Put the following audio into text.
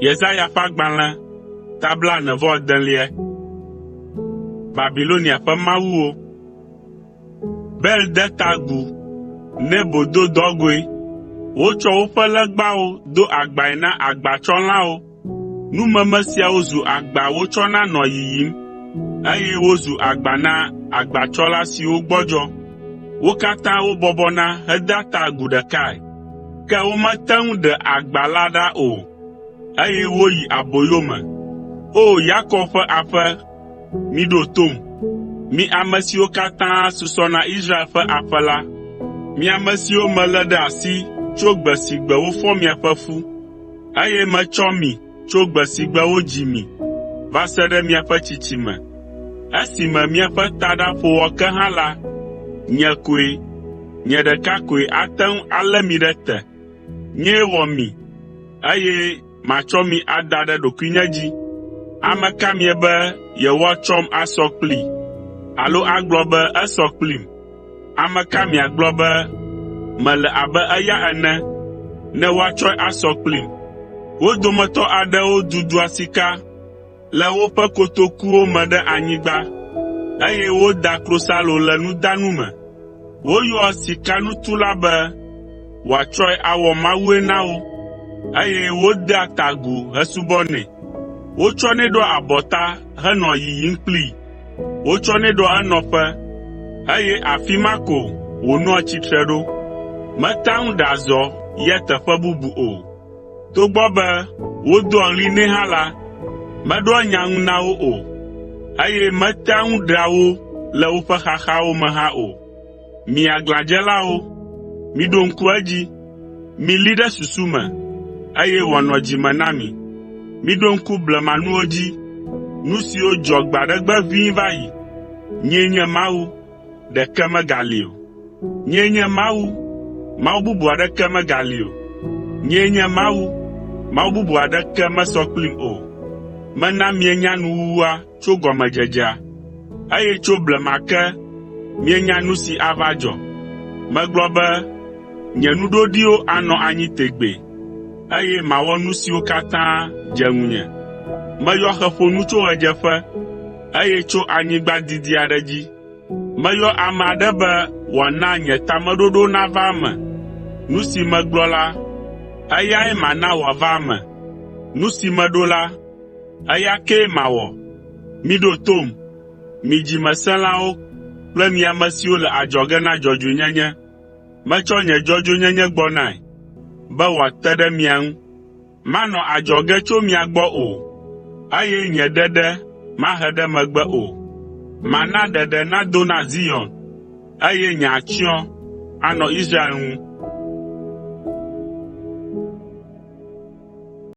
Yesaya ƒe agbalẽ tabla 9 Babilonia ƒe mawuwo. Bel de ta agu, Nebo do dɔgoe. Wotsɔ woƒe legbawo do agbae na agbatsɔlawo. Numeme siawo zu agba wotsɔna nɔ yiyim, eye wozu agba na agbatsɔla siwo gbɔdzɔ. Wo katã wobɔbɔna hedea ta agu ɖekae, ke womete ŋu ɖe agba la ɖa o, eye woyi aboyome. O Yakob ƒe aƒe, miɖo tom, mi ame siwo katã susɔ na Israel ƒe aƒe la, mi ame siwo melé ɖe asi tso gbe si gbe wofɔ miaƒe fu, eye metsɔ mi tso gbe si gbe wodzi mi va se ɖe miaƒe tsitsime. Esime miaƒe taɖa ƒo wɔ ke hã la, nye koe, nye ɖeka koe ate ŋu alé mi ɖe te. Nyee wɔ mi, eye matsɔ mi ada ɖe ɖokuinye dzi. Ame ka mie be yewoatsɔm asɔ kplii, alo agblɔ be esɔ kplim? Ame ka miagblɔ be mele abe eya ene, ne woatsɔe asɔ kplim? Wo dometɔ aɖewo dudua sika le woƒe kotokuwo me ɖe anyigba, eye woda klosalo le nudanu me. Woyɔa sikanutula be wòatsɔe awɔ mawue na wo, eye wodea ta agu hesubɔnɛ. Wotsɔnɛ ɖoa abɔta henɔ yiyim kplii. Wotsɔnɛ ɖoa enɔƒe, eye afi ma ko wònɔa tsitre ɖo. Meta ŋu ɖe azɔ yia teƒe bubu o. Togbɔ be wodoa ɣli nɛ hã la, meɖoa nya ŋu na wo o, eye metea ŋu ɖea wo le woƒe xaxawo me hã o. Mi aglãdzelawo, miɖo ŋku edzi, milí ɖe susu me, eye wòanɔ dzi me na mi. Miɖo ŋku blemanuwo dzi, nu siwo dzɔ gbe aɖe gbe ʋĩi va yi. Nyee nye Mawu, ɖeke megali o. Nyee nye Mawu, Mawu bubu aɖeke megali o. Nyee nye Mawu, Mawu bubu aɖeke mesɔ kplim o. Mena mienya nuwuwua tso gɔmedzedzea, eye tso blema ke mienya nu si ava dzɔ. Megblɔ be nye nuɖoɖiwo anɔ anyi tegbee, eye mawɔ nu siwo katã dze ŋunye. Meyɔ xeƒonu tso ɣedzeƒe, eye tso anyigba didi aɖe dzi. Meyɔ ame aɖe be wòana nye tameɖoɖo nava eme. Nu si megblɔ la, eyae mana wòava eme. Nu si meɖo la, eya kee mawɔ. Miɖo tom, mi dzimesẽlawo kple mi ame siwo le adzɔge na dzɔdzɔenyenye. Metsɔ nye dzɔdzɔenyenye gbɔnae, be wòate ɖe mia ŋu. Manɔ adzɔge tso mia gbɔ o, eye nye ɖeɖe mahe ɖe megbe o. Mana ɖeɖe nado na Zion, eye nye atsyɔ̃ anɔ Israel ŋu.